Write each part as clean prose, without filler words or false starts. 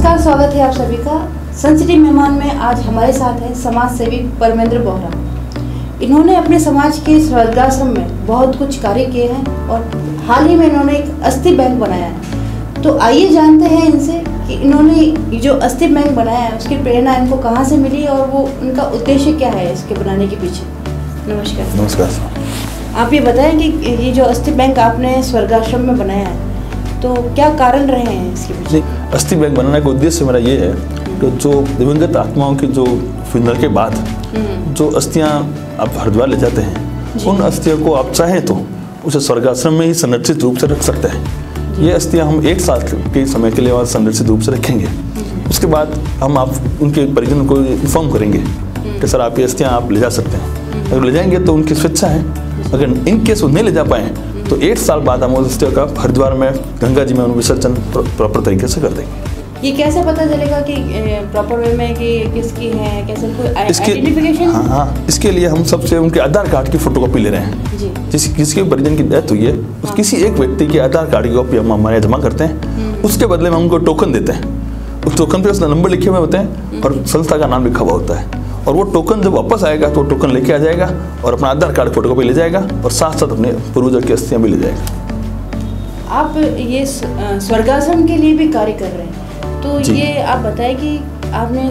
नमस्कार, स्वागत है आप सभी का। सन सिटी मेहमान में आज हमारे साथ हैं समाज सेवी परमेंद्र बोहरा। इन्होंने अपने समाज के स्वर्गाश्रम में बहुत कुछ कार्य किए हैं और हाल ही में इन्होंने एक अस्थि बैंक बनाया है। तो आइए जानते हैं इनसे कि इन्होंने जो अस्थि बैंक बनाया है उसकी प्रेरणा इनको कहाँ से मिली और वो उनका उद्देश्य क्या है इसके बनाने के पीछे। नमस्कार। नमस्कार। आप ये बताएं कि ये जो अस्थि बैंक आपने स्वर्गाश्रम में बनाया है तो क्या कारण रहे हैं इसके पीछे? अस्थि बैंक बनाने का उद्देश्य मेरा ये है कि जो दिवंगत आत्माओं की जो फ्यूनरल के बाद जो अस्थियां आप हरिद्वार ले जाते हैं, उन अस्थियों को आप चाहें तो उसे स्वर्गाश्रम में ही संरक्षित रूप से रख सकते हैं। ये अस्थियां हम 1 साल के समय के लिए वहाँ संरक्षित रूप से रखेंगे। उसके बाद हम आप उनके परिजनों को इन्फॉर्म करेंगे कि सर आप ये अस्थियां आप ले जा सकते हैं। अगर ले जाएंगे तो उनकी स्वेच्छा है, अगर इन केस वो नहीं ले जा पाए तो 8 साल बाद हम उस अस्थियों का हरिद्वार में गंगा जी में विसर्जन प्रॉपर तरीके से कर देंगे। ये कैसे पता चलेगा कि प्रॉपर वे में कि किसकी है, कैसे कोई आइडेंटिफिकेशन? हाँ, इसके लिए हम सबसे उनके आधार कार्ड की फोटोकॉपी ले रहे हैं। किसी परिजन की डेथ हुई है, किसी एक व्यक्ति की आधार कार्ड की कॉपी हम हमारे जमा करते हैं। उसके बदले में हम उनको टोकन देते हैं। उस टोकन पे उसका नंबर लिखे हुए होते हैं और संस्था का नाम लिखा हुआ होता है। और वो टोकन जब वापस आएगा तो टोकन लेके आ जाएगा और अपना आधार कार्ड फोटोकॉपी ले जाएगा और साथ साथ अपने पूर्वजों की अस्थियां भी ले जाएगा। आप ये स्वर्गाश्रम के लिए भी कार्य कर रहे हैं, तो ये आप बताएं कि आपने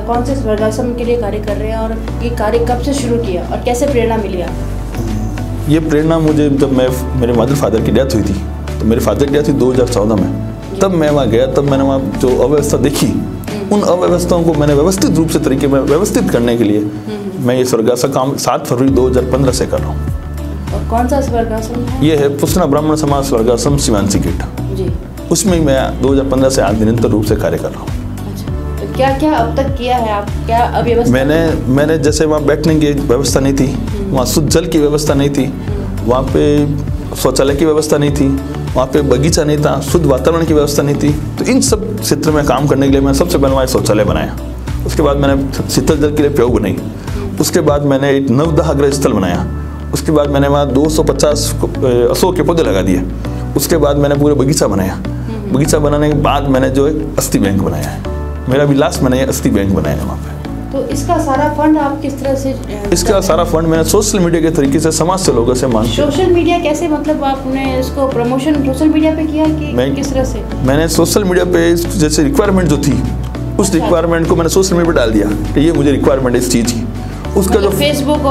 कौन से स्वर्गाश्रम के लिए कार्य कर रहे हैं और ये कार्य कब से शुरू किया और कैसे प्रेरणा मिली आपको? ये प्रेरणा मुझे जब मेरे मदर फादर की डेथ हुई थी, तो मेरे फादर की डेथ हुई 2014 में। तब मैं वहाँ गया, तब मैंने वहाँ जो अव्यवस्था देखी, उन अव्यवस्थाओं को मैंने व्यवस्थित रूप से तरीके में व्यवस्थित करने के लिए मैं ये स्वर्गाश्रम काम 7 फरवरी 2015 से कर रहा हूँ। और कौन सा स्वर्गाश्रम है? ये है पुसना ब्राह्मण समाज स्वर्गाश्रम शिवांशी गेट जी। उसमें मैं 2015 से आज निरंतर रूप से कार्य कर रहा हूँ। अच्छा, तो क्या क्या अब तक किया है आप? क्या अव्यवस्था? मैंने जैसे वहाँ बैठने की व्यवस्था नहीं थी, वहाँ शुद्ध जल की व्यवस्था नहीं थी, वहाँ पे शौचालय की व्यवस्था नहीं थी, वहाँ पे बगीचा नहीं था, शुद्ध वातावरण की व्यवस्था नहीं थी। तो इन सब क्षेत्र में काम करने के लिए मैंने सबसे पहले वहाँ शौचालय बनाया। उसके बाद मैंने शीतल जल के लिए प्रयोग बनाई। उसके बाद मैंने एक नवदाह गृह स्थल बनाया। उसके बाद मैंने वहाँ 250 अशोक के पौधे लगा दिए। उसके बाद मैंने पूरे बगीचा बनाया। बगीचा बनाने के बाद मैंने जो एक अस्थि बैंक बनाया है, मेरा भी लास्ट मैंने अस्थि बैंक बनाया है वहाँ पे। तो इसका सारा फंड आप किस तरह से? इसका सारा फंड मैंने सोशल मीडिया के तरीके से समाज से लोगों से मांग। सोशल मीडिया कैसे, मतलब आपने इसको प्रमोशन सोशल मीडिया पे किया कि किस तरह से? मैंने सोशल मीडिया पे जैसे रिक्वायरमेंट जो थी, उस रिक्वायरमेंट को मैंने सोशल मीडिया पे डाल दिया कि ये मुझे रिक्वायरमेंट है इस चीज़ की। उसका जो फेसबुक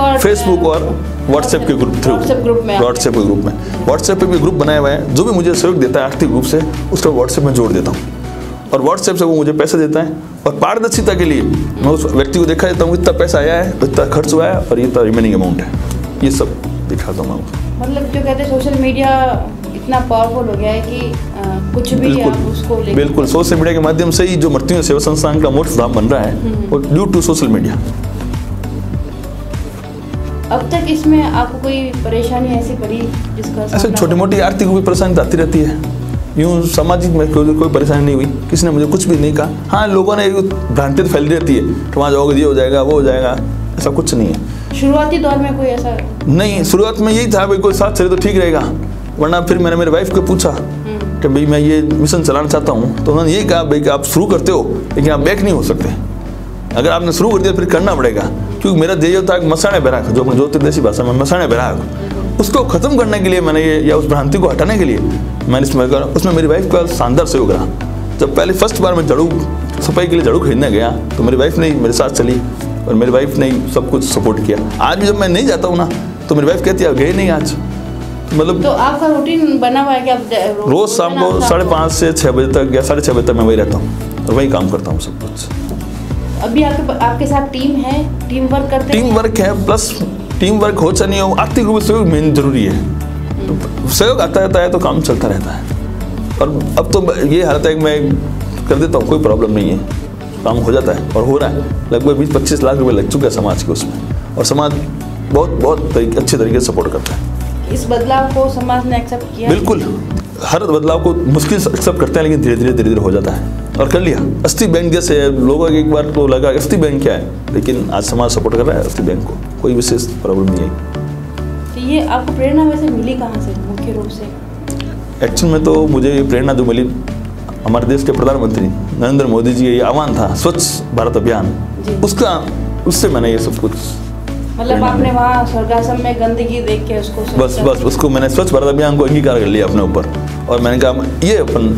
और व्हाट्सएप के ग्रुप थ्रू व्हाट्सएप पे भी ग्रुप बनाया हुआ है। जो भी मुझे सहयोग देता है आर्थिक रूप से, उसको व्हाट्सएप में जोड़ देता हूँ और व्हाट्सएप से वो मुझे पैसे देता है। और पारदर्शिता के लिए मैं उस व्यक्ति को दिखा देता हूँ इतना पैसा आया है, इतना खर्च हुआ है और इतना रिमेनिंग अमाउंट है, ये सब दिखाता हूँ। मतलब जो कहते हैं सोशल मीडिया इतना पावरफुल हो गया है कि कुछ भी आप उसको बिल्कुल सोशल मीडिया के माध्यम से ही जो मृत्यु सेवा संस्थान का मोक्ष धाम बन रहा है और ड्यू टू सोशल मीडिया। अब तक इसमें आपको कोई परेशानी ऐसी पड़ी जिसका ऐसे छोटी मोटी आर्थिक भी परेशानी आती रहती है, यूँ सामाजिक में कोई परेशानी नहीं हुई, किसी ने मुझे कुछ भी नहीं कहा। हाँ, लोगों ने भ्रांति फैली रहती है कि वहाँ जाओगे ये हो जाएगा वो हो जाएगा, ऐसा कुछ नहीं है। शुरुआती दौर में कोई ऐसा नहीं, शुरुआत में यही था भाई कोई साथ चले तो ठीक रहेगा, वरना फिर मैंने मेरे वाइफ को पूछा कि भाई मैं ये मिशन चलाना चाहता हूँ, तो उन्होंने यही कहा भाई कि आप शुरू करते हो लेकिन आप बैक नहीं हो सकते। अगर आपने शुरू कर दिया फिर करना पड़ेगा, क्योंकि मेरा ध्येय था कि मसाणे बैराग, जो अपने ज्योतिर्देशी भाषा में मसाणे बैराग, उसको खत्म करने के लिए मैंने ये, या उस भ्रांति को हटाने के लिए मैंने उसमें मेरी वाइफ का शानदार सहयोग रहा। जब पहले फर्स्ट बार मैं झाड़ू सफाई के लिए झाड़ू खरीदने गया तो मेरी वाइफ ने मेरे साथ चली और मेरी वाइफ ने सब कुछ सपोर्ट किया। आज भी जब मैं नहीं जाता हूँ ना तो मेरी वाइफ कहती है गए नहीं आज, मतलब। तो आपका रूटीन बना हुआ है कि आप रोज शाम को 5:30 से 6 बजे तक या 6:30 बजे तक मैं वही रहता हूँ और वही काम करता हूँ सब कुछ। अभी आपके साथ टीम है, टीम वर्क करते हैं? टीम वर्क है, प्लस टीम वर्क हो चाहे नहीं हो, आर्थिक रूप से सहयोग मेन जरूरी है। तो सहयोग आता रहता है तो काम चलता रहता है। और अब तो ये हालत है कि मैं कर देता हूँ, कोई प्रॉब्लम नहीं है, काम हो जाता है और हो रहा है। लगभग 20-25 लाख रुपए लग चुका है समाज के उसमें, और समाज बहुत अच्छे तरीके से सपोर्ट करता है। इस बदलाव को समाज ने एक्सेप्ट किया? बिल्कुल, हर बदलाव को मुश्किल से एक्सेप्ट करते हैं, लेकिन धीरे धीरे हो जाता है और कर लिया। अस्थि बैंक जैसे लोगों को एक बार तो लगा अस्थि बैंक क्या है, लेकिन आज समाज सपोर्ट कर रहा है अस्थि बैंक को, कोई विशेष प्रॉब्लम नहीं है। तो ये आपको प्रेरणा वैसे मिली कहाँ से मुख्य रूप से? एक्चुअल में तो मुझे ये प्रेरणा जो मिली हमारे देश के प्रधानमंत्री नरेंद्र मोदी जी का ये आह्वान था स्वच्छ भारत अभियान, उससे मैंने ये सब कुछ, मतलब आपने वहाँ स्वर्गाश्रम में गंदगी देख के उसको बस उसको मैंने स्वच्छ भारत अभियान को अंगीकार कर लिया अपने ऊपर, और मैंने कहा ये अपन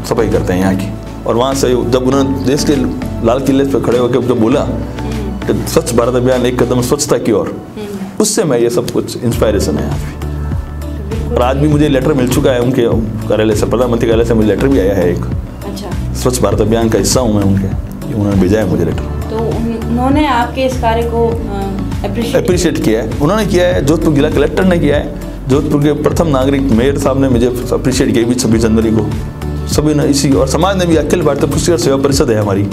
सफाई करते हैं यहाँ की। और वहाँ से जब उन्होंने देश के लाल किले पे खड़े होकर जब बोला कि स्वच्छ भारत अभियान एक कदम स्वच्छता की ओर, उससे मैं ये सब कुछ इंस्पायरेशन है यहाँ पे। और आज भी मुझे लेटर मिल चुका है उनके कार्यालय से, प्रधानमंत्री कार्यालय से मुझे लेटर भी आया है एक। अच्छा, स्वच्छ भारत अभियान का हिस्सा हूँ मैं उनके, उन्होंने भेजा है मुझे लेटर। तो उन्होंने आपके इस कार्य को अप्रिशिएट किया है, उन्होंने किया है, जोधपुर जिला कलेक्टर ने किया है, जोधपुर के प्रथम नागरिक मेयर साहब ने मुझे अप्रिशिएट किया 26 जनवरी को, सभी ने इसी, और समाज ने भी, अखिल भारतीय पुरस्कार सेवा परिषद है हमारी,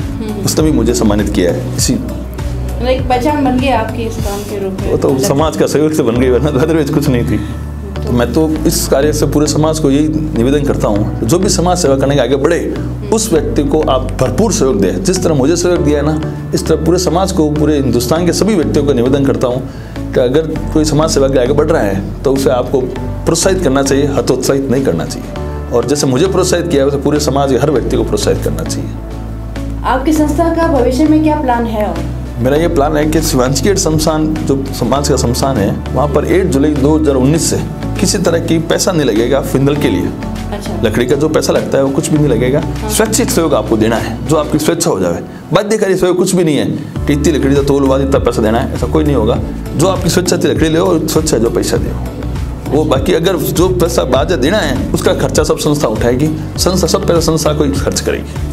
उसने भी मुझे सम्मानित किया है। इसी एक पहचान बन गई आपकी इस काम के रूप में, वो तो समाज का सहयोग से बन गई, वरना अदरवाइज कुछ नहीं थी। तो मैं तो इस कार्य से पूरे समाज को यही निवेदन करता हूँ, जो भी समाज सेवा करने के आगे बढ़े उस व्यक्ति को आप भरपूर सहयोग दें। जिस तरह मुझे सहयोग दिया है ना, इस तरह पूरे समाज को, पूरे हिंदुस्तान के सभी व्यक्तियों को निवेदन करता हूँ कि अगर कोई समाज सेवा के आगे बढ़ रहा है तो उसे आपको प्रोत्साहित करना चाहिए, हतोत्साहित नहीं करना चाहिए। और जैसे मुझे प्रोत्साहित किया वैसे पूरे समाज के हर व्यक्ति को प्रोत्साहित करना चाहिए। आपकी संस्था का भविष्य में क्या प्लान है? और मेरा ये प्लान है कि शिवांची गेट शमशान, जो समाज का शमशान है, वहाँ पर 8 जुलाई 2019 से किसी तरह की पैसा नहीं लगेगा फिंदल के लिए। अच्छा, लकड़ी का जो पैसा लगता है वो कुछ भी नहीं लगेगा। स्वैच्छिक सहयोग आपको देना है, जो आपकी स्वेच्छा हो जाए। बाध्यकारी सहयोग कुछ भी नहीं है कि इतनी लकड़ी का तोल हुआ इतना पैसा देना है, ऐसा कोई नहीं होगा। जो आपकी स्वेच्छा थी लकड़ी ले और स्वेच्छा जो पैसा दे वो, बाकी अगर जो पैसा बाजा देना है उसका खर्चा सब संस्था उठाएगी, संस्था सब पैसा संस्था को खर्च करेगी।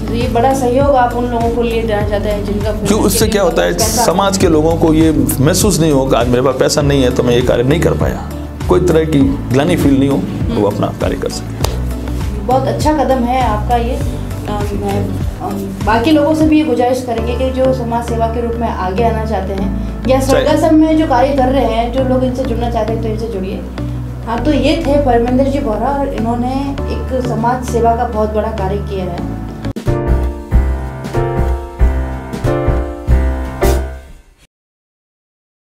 तो ये बड़ा सहयोग आप उन लोगों को लिए देना चाहते हैं जिनका, क्यों? उससे क्या होता है, समाज के लोगों को ये महसूस नहीं होगा आज मेरे पास पैसा नहीं है तो मैं ये कार्य नहीं कर पाया, कोई तरह की ग्लानि फील नहीं हो, तो वो अपना कार्य कर सके। बहुत अच्छा कदम है आपका ये। मैं बाकी लोगों से भी ये गुजारिश करेंगे कि जो समाज सेवा के रूप में आगे आना चाहते हैं या स्वर्गाश्रम में जो कार्य कर रहे हैं, जो लोग इनसे जुड़ना चाहते हैं तो इनसे जुड़िए। हाँ, तो ये थे परमेंद्र जी बोहरा, और इन्होंने एक समाज सेवा का बहुत बड़ा कार्य किया है।